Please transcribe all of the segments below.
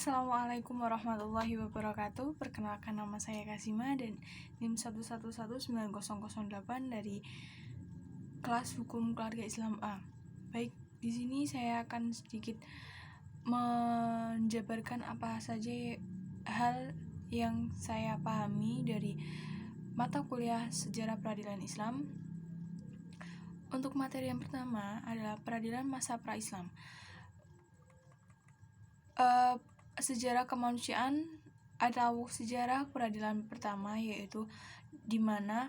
Assalamualaikum warahmatullahi wabarakatuh. Perkenalkan, nama saya Kasima dan NIM 1119008 dari kelas Hukum Keluarga Islam A. Baik, di sini saya akan sedikit menjabarkan apa saja hal yang saya pahami dari mata kuliah Sejarah Peradilan Islam. Untuk materi yang pertama adalah peradilan masa pra-Islam. Sejarah kemanusiaan atau sejarah peradilan pertama, yaitu di mana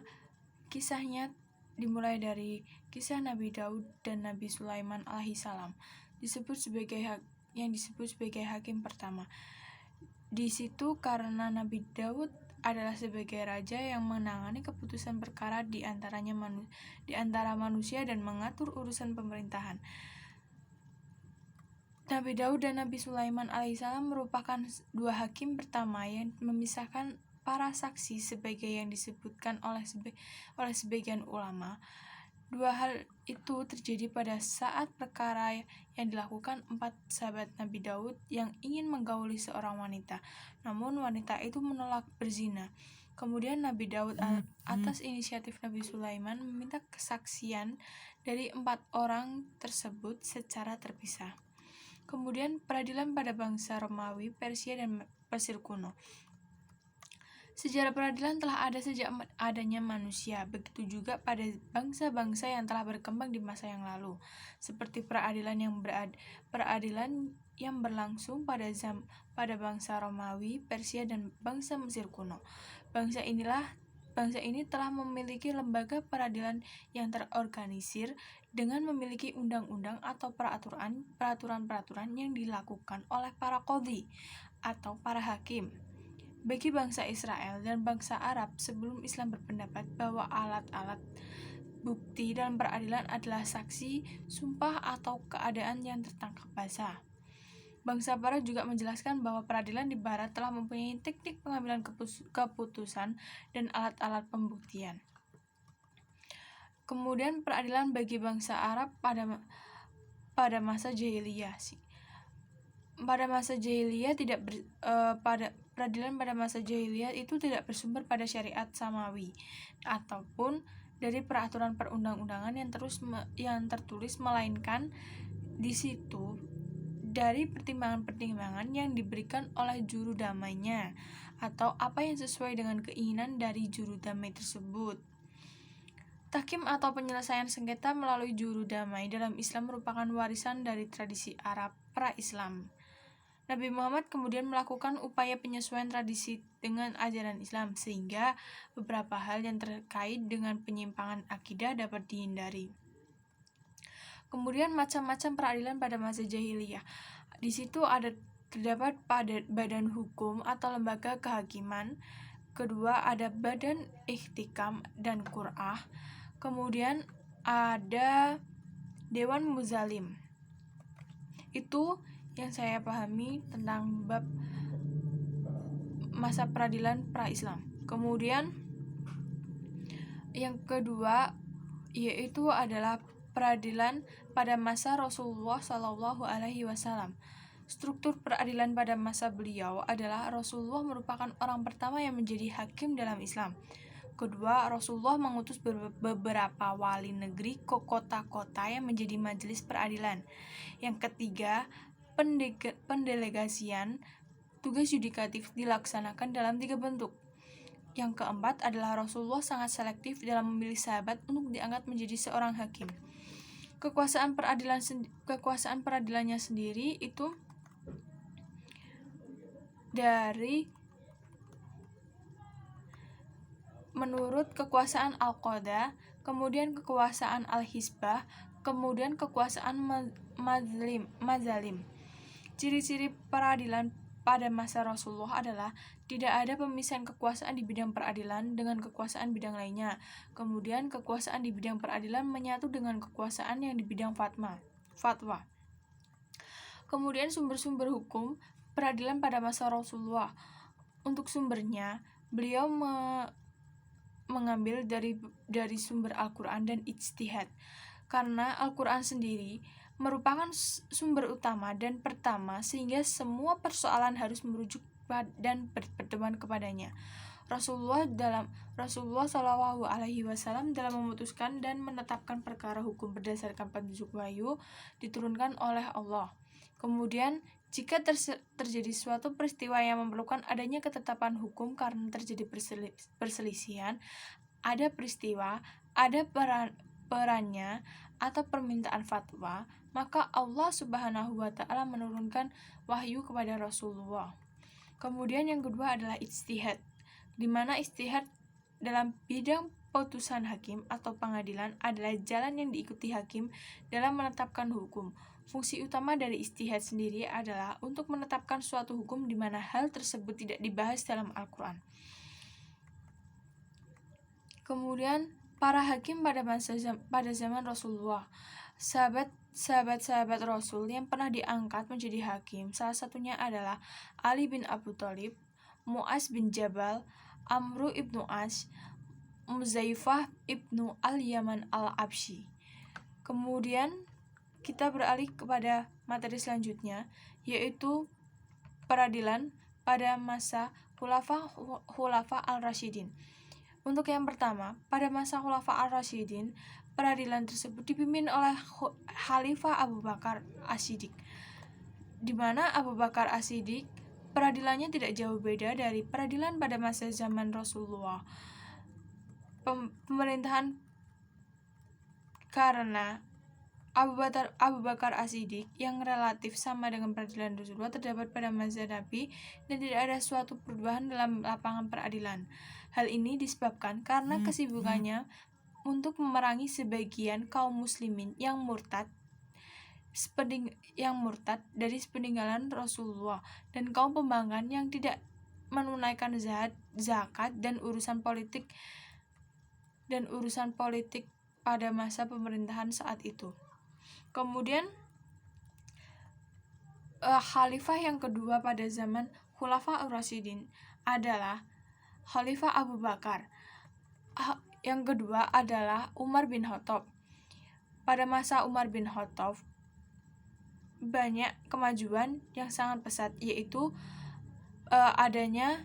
kisahnya dimulai dari kisah Nabi Daud dan Nabi Sulaiman alaihissalam, disebut sebagai hakim pertama. Di situ karena Nabi Daud adalah sebagai raja yang menangani keputusan perkara di antara manusia dan mengatur urusan pemerintahan. Nabi Daud dan Nabi Sulaiman alaihissalam merupakan dua hakim pertama yang memisahkan para saksi sebagai yang disebutkan oleh sebagian ulama. Dua hal itu terjadi pada saat perkara yang dilakukan 4 sahabat Nabi Daud yang ingin menggauli seorang wanita, namun wanita itu menolak berzina. Kemudian Nabi Daud atas inisiatif Nabi Sulaiman meminta kesaksian dari 4 orang tersebut secara terpisah. Kemudian peradilan pada bangsa Romawi, Persia, dan Mesir kuno. Sejarah peradilan telah ada sejak adanya manusia, begitu juga pada bangsa-bangsa yang telah berkembang di masa yang lalu, seperti peradilan yang berlangsung pada bangsa Romawi, Persia, dan bangsa Mesir kuno. Bangsa ini telah memiliki lembaga peradilan yang terorganisir dengan memiliki undang-undang atau peraturan-peraturan yang dilakukan oleh para qadhi atau para hakim. Bagi bangsa Israel dan bangsa Arab sebelum Islam berpendapat bahwa alat-alat bukti dalam peradilan adalah saksi, sumpah, atau keadaan yang tertangkap basah. Bangsa Barat juga menjelaskan bahwa peradilan di Barat telah mempunyai teknik pengambilan keputusan dan alat-alat pembuktian. Kemudian peradilan bagi bangsa Arab pada masa jahiliyah. Peradilan pada masa jahiliyah itu tidak bersumber pada syariat samawi ataupun dari peraturan perundang-undangan yang tertulis, melainkan di situ dari pertimbangan-pertimbangan yang diberikan oleh juru damainya atau apa yang sesuai dengan keinginan dari juru damai tersebut. Tahkim atau penyelesaian sengketa melalui juru damai dalam Islam merupakan warisan dari tradisi Arab pra-Islam. Nabi Muhammad kemudian melakukan upaya penyesuaian tradisi dengan ajaran Islam sehingga beberapa hal yang terkait dengan penyimpangan akidah dapat dihindari. Kemudian macam-macam peradilan pada masa jahiliyah. Di situ terdapat badan hukum atau lembaga kehakiman. Kedua ada badan ihtikam dan qur'ah. Kemudian ada dewan muzalim. Itu yang saya pahami tentang bab masa peradilan pra-Islam. Kemudian yang kedua yaitu adalah peradilan pada masa Rasulullah SAW. Struktur peradilan pada masa beliau adalah Rasulullah merupakan orang pertama yang menjadi hakim dalam Islam. Kedua, Rasulullah mengutus beberapa wali negeri ke kota-kota yang menjadi majelis peradilan. Yang ketiga, pendelegasian tugas yudikatif dilaksanakan dalam 3 bentuk. Yang keempat adalah Rasulullah sangat selektif dalam memilih sahabat untuk diangkat menjadi seorang hakim. Kekuasaan peradilannya sendiri itu menurut kekuasaan al-qadha, kemudian kekuasaan al-hisbah, kemudian kekuasaan mazalim. Ciri-ciri peradilan pada masa Rasulullah adalah tidak ada pemisahan kekuasaan di bidang peradilan dengan kekuasaan bidang lainnya. Kemudian kekuasaan di bidang peradilan menyatu dengan kekuasaan yang di bidang fatwa. Kemudian sumber-sumber hukum peradilan pada masa Rasulullah. Untuk sumbernya, beliau mengambil dari sumber Al-Quran dan ijtihad. Karena Al-Quran sendiri merupakan sumber utama dan pertama sehingga semua persoalan harus merujuk dan berpedoman kepadanya. Rasulullah Shallallahu Alaihi Wasallam dalam memutuskan dan menetapkan perkara hukum berdasarkan petunjuk wahyu diturunkan oleh Allah. Kemudian jika terjadi suatu peristiwa yang memerlukan adanya ketetapan hukum karena terjadi perselisihan, ada peristiwa, ada perannya atau permintaan fatwa, maka Allah Subhanahu wa taala menurunkan wahyu kepada Rasulullah. Kemudian yang kedua adalah ijtihad, di mana ijtihad dalam bidang putusan hakim atau pengadilan adalah jalan yang diikuti hakim dalam menetapkan hukum. Fungsi utama dari ijtihad sendiri adalah untuk menetapkan suatu hukum di mana hal tersebut tidak dibahas dalam Al-Quran. Kemudian para hakim pada zaman Rasulullah, sahabat Rasul yang pernah diangkat menjadi hakim, salah satunya adalah Ali bin Abu Thalib, Mu'az bin Jabal, Amru ibnu As, Muzaifah ibnu al-Yaman al-Absyi. Kemudian kita beralih kepada materi selanjutnya, yaitu peradilan pada masa Khulafa al-Rasyidin. Untuk yang pertama, pada masa Khulafa al-Rasyidin, peradilan tersebut dipimpin oleh Khalifah Abu Bakar As-Siddiq, di mana Abu Bakar As-Siddiq peradilannya tidak jauh beda dari peradilan pada masa zaman Rasulullah. Pemerintahan karena Abu Bakar As-Siddiq yang relatif sama dengan peradilan Rasulullah terdapat pada masa Nabi dan tidak ada suatu perubahan dalam lapangan peradilan. Hal ini disebabkan karena kesibukannya untuk memerangi sebagian kaum muslimin yang murtad dari sepeninggalan Rasulullah dan kaum pembangkang yang tidak menunaikan zakat dan urusan politik pada masa pemerintahan saat itu. Kemudian khalifah yang kedua pada zaman Khulafa ar-Rasyidin adalah Khalifah Abu Bakar. Yang kedua adalah Umar bin Khattab. Pada masa Umar bin Khattab banyak kemajuan yang sangat pesat, yaitu adanya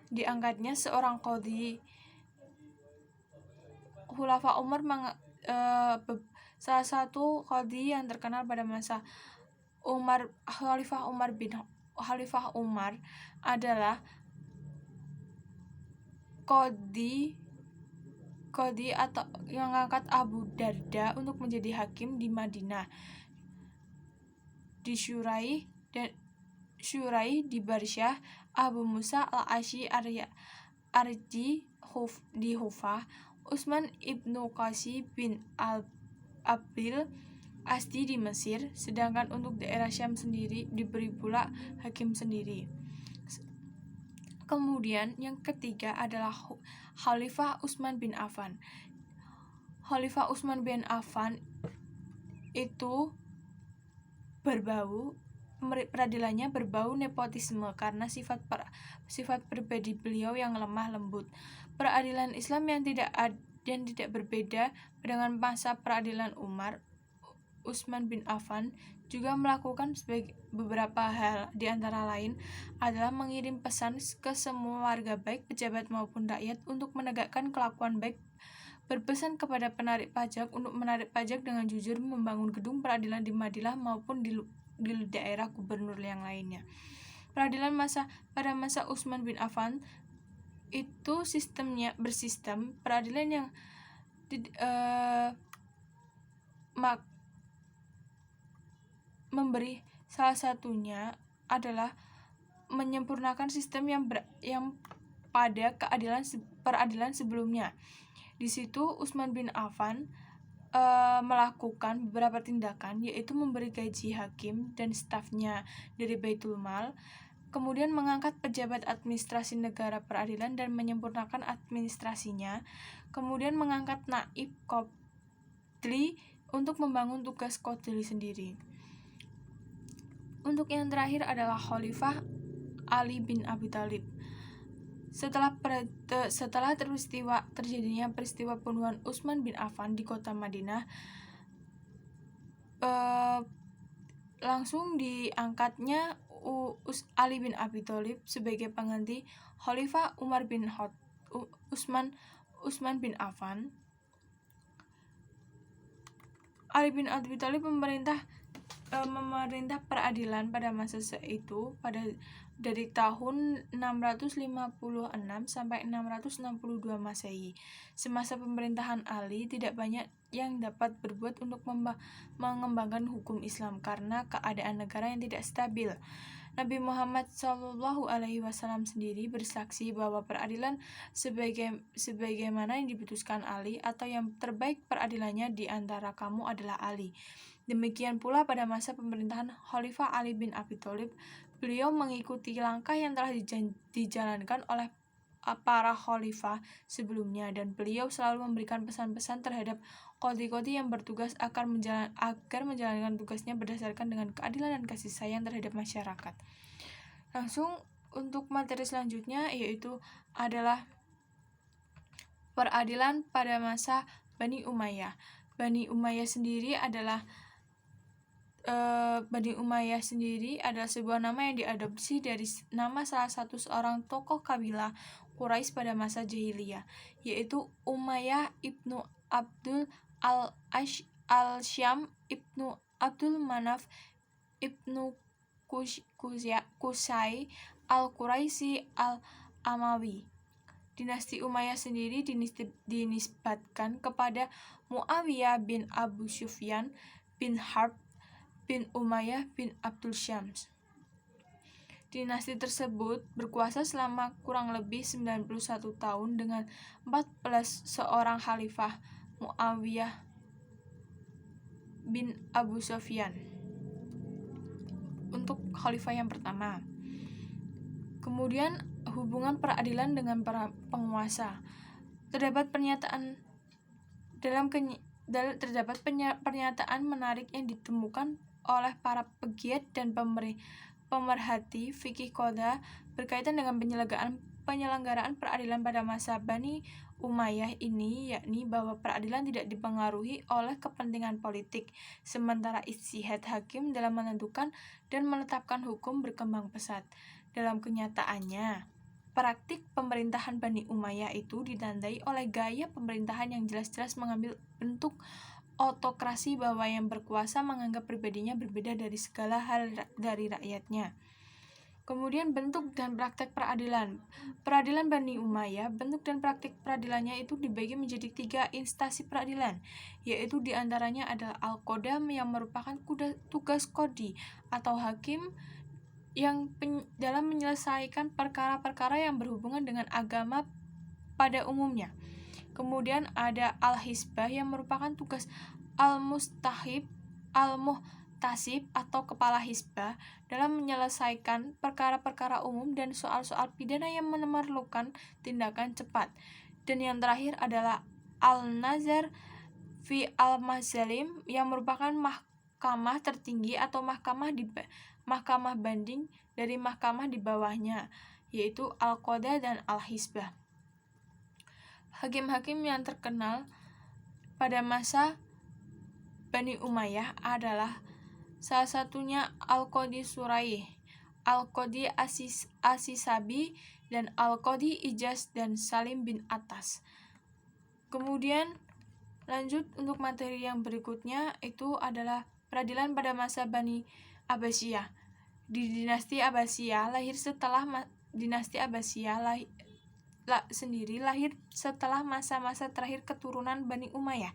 diangkatnya seorang qadhi. Khulafa Umar salah satu qadhi yang terkenal pada masa Khalifah Umar adalah qadhi atau yang mengangkat Abu Darda untuk menjadi hakim di Madinah, di Syurai di Barsyah, Abu Musa al-Asy'ari di Hufah, Utsman ibnu Qasi bin Abil Asdi di Mesir, sedangkan untuk daerah Syam sendiri diberi pula hakim sendiri. Kemudian yang ketiga adalah Khalifah Utsman bin Affan. Khalifah Utsman bin Affan itu peradilannya berbau nepotisme karena sifat pribadi beliau yang lemah lembut. Peradilan Islam yang tidak berbeda dengan masa peradilan Utsman bin Affan juga melakukan beberapa hal, di antara lain adalah mengirim pesan ke semua warga baik pejabat maupun rakyat untuk menegakkan kelakuan baik, berpesan kepada penarik pajak untuk menarik pajak dengan jujur, membangun gedung peradilan di Madinah maupun di daerah gubernur yang lainnya. Peradilan pada masa Utsman bin Affan itu bersistem peradilan yang memberi, salah satunya adalah menyempurnakan sistem yang pada peradilan sebelumnya. Di situ Utsman bin Affan melakukan beberapa tindakan, yaitu memberi gaji hakim dan stafnya dari Baitul Mal, kemudian mengangkat pejabat administrasi negara peradilan dan menyempurnakan administrasinya, kemudian mengangkat naib qadhi untuk membangun tugas qadhi sendiri. Untuk yang terakhir adalah Khalifah Ali bin Abi Thalib. Setelah terjadinya peristiwa pembunuhan Utsman bin Affan di kota Madinah, langsung diangkatnya Ali bin Abi Thalib sebagai pengganti Khalifah Utsman bin Affan. Ali bin Abi Thalib memerintah peradilan pada masa itu dari tahun 656 sampai 662 Masehi. Semasa pemerintahan Ali, tidak banyak yang dapat berbuat untuk mengembangkan hukum Islam karena keadaan negara yang tidak stabil. Nabi Muhammad SAW sendiri bersaksi bahwa peradilan sebagaimana yang diputuskan Ali atau yang terbaik peradilannya di antara kamu adalah Ali. Demikian pula pada masa pemerintahan Khalifah Ali bin Abi Thalib, beliau mengikuti langkah yang telah dijalankan oleh para khalifah sebelumnya, dan beliau selalu memberikan pesan-pesan terhadap qadhi-qadhi yang bertugas agar menjalankan tugasnya berdasarkan dengan keadilan dan kasih sayang terhadap masyarakat. Langsung untuk materi selanjutnya yaitu adalah peradilan pada masa Bani Umayyah. Bani Umayyah sendiri adalah sebuah nama yang diadopsi dari nama salah satu seorang tokoh kabilah Quraisy pada masa jahiliyah, yaitu Umayyah ibnu Abdul al-Syam ibnu Abdul Manaf ibnu Qusay al-Quraisy al-Amawi. Dinasti Umayyah sendiri dinisbatkan kepada Muawiyah bin Abu Sufyan bin Harb bin Umayyah bin Abdul Syams. Dinasti tersebut berkuasa selama kurang lebih 91 tahun dengan 14 seorang khalifah Muawiyah bin Abu Sufyan untuk khalifah yang pertama. Kemudian hubungan peradilan dengan para penguasa. Terdapat pernyataan menarik yang ditemukan oleh para pegiat dan pemerhati fikih qadha berkaitan dengan penyelenggaraan peradilan pada masa Bani Umayyah ini, yakni bahwa peradilan tidak dipengaruhi oleh kepentingan politik, sementara ijtihad hakim dalam menentukan dan menetapkan hukum berkembang pesat. Dalam kenyataannya, praktik pemerintahan Bani Umayyah itu ditandai oleh gaya pemerintahan yang jelas-jelas mengambil bentuk autokrasi, bahwa yang berkuasa menganggap pribadinya berbeda dari segala hal dari rakyatnya. Kemudian bentuk dan praktek peradilan. Peradilan Bani Umayyah, bentuk dan praktik peradilannya itu dibagi menjadi 3 instansi peradilan, yaitu diantaranya adalah Al-Qodam yang merupakan tugas qadhi atau hakim yang dalam menyelesaikan perkara-perkara yang berhubungan dengan agama pada umumnya. Kemudian ada Al-Hisbah yang merupakan tugas Al-Muhtasib atau kepala hisbah dalam menyelesaikan perkara-perkara umum dan soal-soal pidana yang memerlukan tindakan cepat. Dan yang terakhir adalah Al-Nazar fi al-Mazalim yang merupakan mahkamah tertinggi atau mahkamah banding dari mahkamah di bawahnya, yaitu Al-Qadha dan Al-Hisbah. Hakim-hakim yang terkenal pada masa Bani Umayyah adalah salah satunya Al-Qadhi Suraih, Al-Qadhi Asisabi, dan Al-Qadhi Ijaz dan Salim bin Atas. Kemudian lanjut untuk materi yang berikutnya itu adalah peradilan pada masa Bani Abbasiyah. Di dinasti Abbasiyah lahir setelah masa-masa terakhir keturunan Bani Umayyah.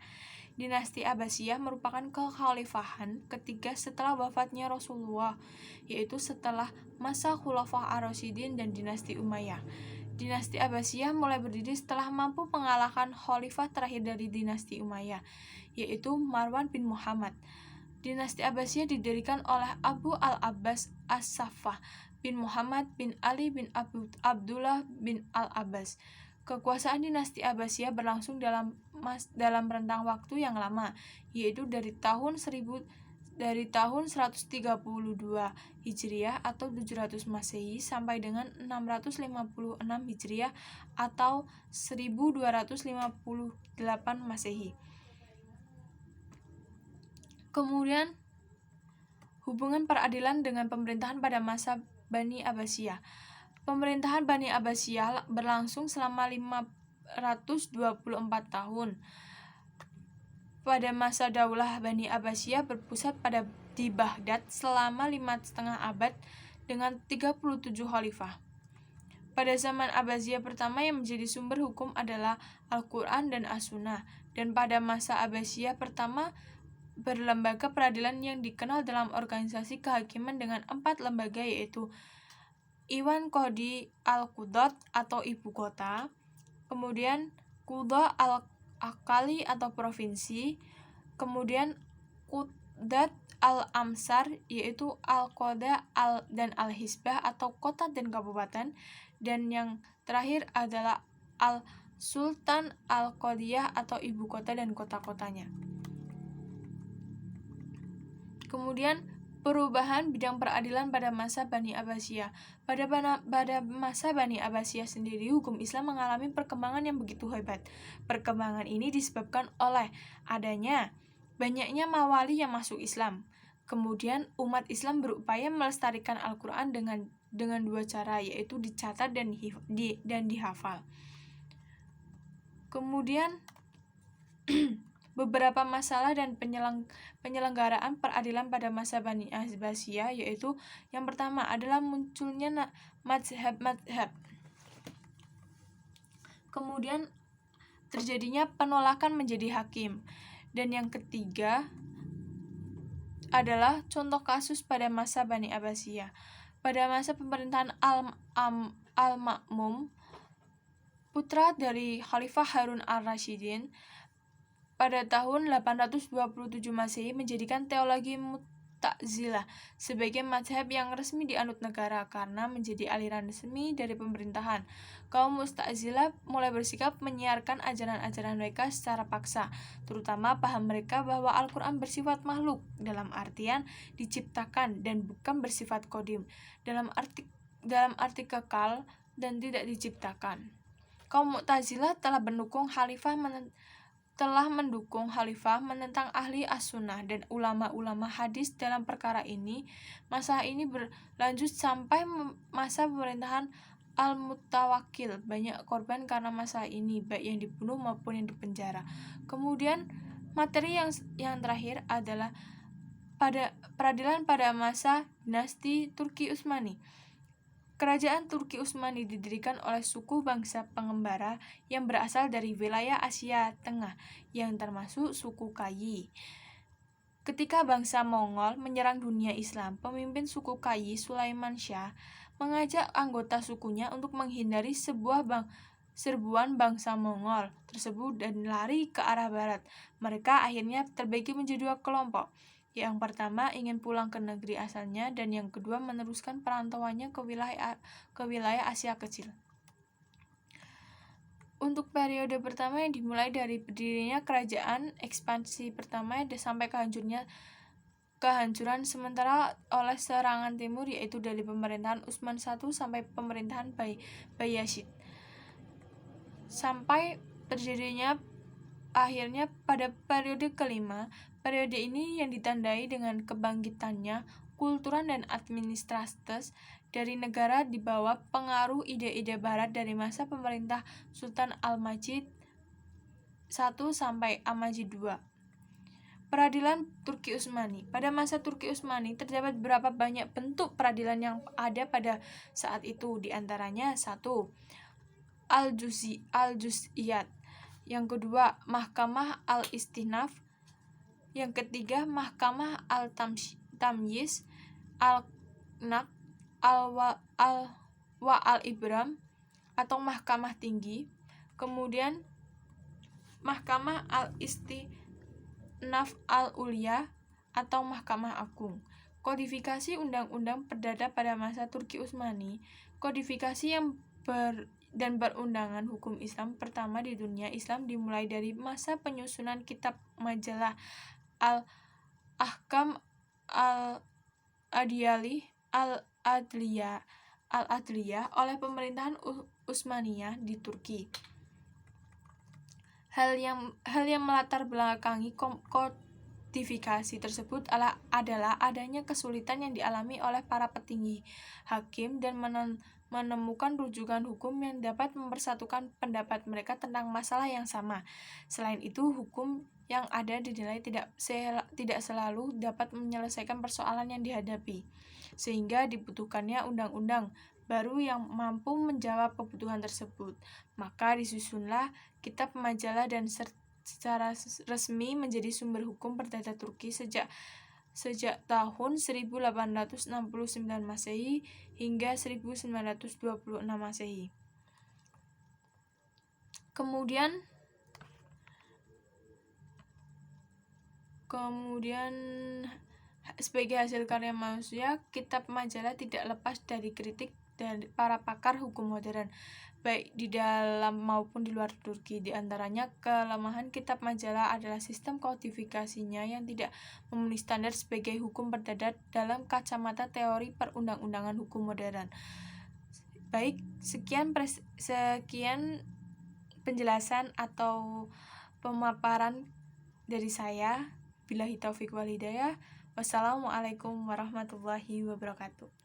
Dinasti Abbasiyah merupakan kekhalifahan ketiga setelah wafatnya Rasulullah, yaitu setelah masa Khulafaur Ar-Rasyidin dan dinasti Umayyah. Dinasti Abbasiyah mulai berdiri setelah mampu mengalahkan khalifah terakhir dari dinasti Umayyah, yaitu Marwan bin Muhammad. Dinasti Abbasiyah didirikan oleh Abu al-Abbas As-Saffah bin Muhammad bin Ali bin Abdullah bin al-Abbas. Kekuasaan dinasti Abbasiyah berlangsung dalam rentang waktu yang lama, yaitu dari tahun 1000 dari tahun 132 Hijriah atau 700 Masehi sampai dengan 656 Hijriah atau 1258 Masehi. Kemudian hubungan peradilan dengan pemerintahan pada masa Bani Abbasiyah. Pemerintahan Bani Abbasiyah berlangsung selama 524 tahun. Pada masa Daulah Bani Abbasiyah berpusat di Baghdad selama 5,5 abad dengan 37 khalifah. Pada zaman Abbasiyah pertama yang menjadi sumber hukum adalah Al-Quran dan As-Sunnah, dan pada masa Abbasiyah pertama berlembaga peradilan yang dikenal dalam organisasi kehakiman dengan 4 lembaga, yaitu Iwan Qadi Al-Qudat atau ibu kota, kemudian Qudha Al-Aqali atau provinsi, kemudian Qudat Al-Amsar yaitu Al-Qadha dan Al-Hisbah atau kota dan kabupaten, dan yang terakhir adalah Al-Sultan Al-Qadiyah atau ibu kota dan kota-kotanya. Kemudian perubahan bidang peradilan pada masa Bani Abbasiyah. Pada masa Bani Abbasiyah sendiri, hukum Islam mengalami perkembangan yang begitu hebat. Perkembangan ini disebabkan oleh adanya banyaknya mawali yang masuk Islam. Kemudian umat Islam berupaya melestarikan Al-Quran dengan 2 cara, yaitu dicatat dan dihafal. Kemudian beberapa masalah dan penyelenggaraan peradilan pada masa Bani Abbasiyah, yaitu yang pertama adalah munculnya mazhab-mazhab. Kemudian terjadinya penolakan menjadi hakim. Dan yang ketiga adalah contoh kasus pada masa Bani Abbasiyah. Pada masa pemerintahan Al-Ma'mum, putra dari Khalifah Harun al-Rasyidin, pada tahun 827 Masehi menjadikan teologi Mu'tazilah sebagai mazhab yang resmi dianut negara karena menjadi aliran resmi dari pemerintahan. Kaum Mu'tazilah mulai bersikap menyiarkan ajaran-ajaran mereka secara paksa, terutama paham mereka bahwa Al-Quran bersifat makhluk dalam artian diciptakan dan bukan bersifat qadim dalam arti kekal dan tidak diciptakan. Kaum Mu'tazilah telah mendukung khalifah menentang ahli as-sunnah dan ulama-ulama hadis dalam perkara ini. Masalah ini berlanjut sampai masa pemerintahan Al-Mutawakkil. Banyak korban karena masalah ini, baik yang dibunuh maupun yang dipenjara. Kemudian materi yang terakhir adalah pada peradilan pada masa dinasti Turki Utsmani. Kerajaan Turki Utsmani didirikan oleh suku bangsa pengembara yang berasal dari wilayah Asia Tengah, yang termasuk suku Kayi. Ketika bangsa Mongol menyerang dunia Islam, pemimpin suku Kayi, Sulaiman Shah, mengajak anggota sukunya untuk menghindari serbuan bangsa Mongol tersebut dan lari ke arah barat. Mereka akhirnya terbagi menjadi 2 kelompok. Yang pertama ingin pulang ke negeri asalnya, dan yang kedua meneruskan perantauannya ke wilayah Asia Kecil. Untuk periode pertama yang dimulai dari berdirinya kerajaan ekspansi pertama sampai kehancuran sementara oleh serangan timur, yaitu dari pemerintahan Utsman I sampai pemerintahan Bayezid, sampai terjadinya akhirnya pada periode kelima. Periode ini yang ditandai dengan kebangkitannya kultural dan administratif dari negara di bawah pengaruh ide-ide barat dari masa pemerintah Sultan Al-Majid I sampai Al-Majid II. Peradilan Turki Utsmani. Pada masa Turki Utsmani terdapat beberapa banyak bentuk peradilan yang ada pada saat itu, di antaranya 1. Al-Juz'iyat. Yang kedua, Mahkamah Al-Istinaf. Yang ketiga, Mahkamah Al-Tamyiz, Al-Qnaq, Al-Ibram atau Mahkamah Tinggi. Kemudian Mahkamah Al-Istinaf Al-Ulya atau Mahkamah Agung. Kodifikasi undang-undang perdata pada masa Turki Utsmani. Kodifikasi yang berundangan hukum Islam pertama di dunia Islam dimulai dari masa penyusunan kitab majalah Al-Ahkam al-Adliyah oleh pemerintahan Utsmaniyah di Turki. Hal yang melatar belakangi kodifikasi tersebut adalah adanya kesulitan yang dialami oleh para petinggi hakim dan menemukan rujukan hukum yang dapat mempersatukan pendapat mereka tentang masalah yang sama. Selain itu, hukum yang ada dinilai tidak selalu dapat menyelesaikan persoalan yang dihadapi, sehingga dibutuhkannya undang-undang baru yang mampu menjawab kebutuhan tersebut. Maka disusunlah kitab majalah dan secara resmi menjadi sumber hukum perdata Turki sejak tahun 1869 Masehi hingga 1926 Masehi. Kemudian sebagai hasil karya manusia, kitab majalah tidak lepas dari kritik dari para pakar hukum modern, baik di dalam maupun di luar Turki. Di antaranya, kelemahan kitab majalah adalah sistem kodifikasinya yang tidak memenuhi standar sebagai hukum perdata dalam kacamata teori perundang-undangan hukum modern. Baik, sekian penjelasan atau pemaparan dari saya. Billahi taufiq wal hidayah. Wassalamualaikum warahmatullahi wabarakatuh.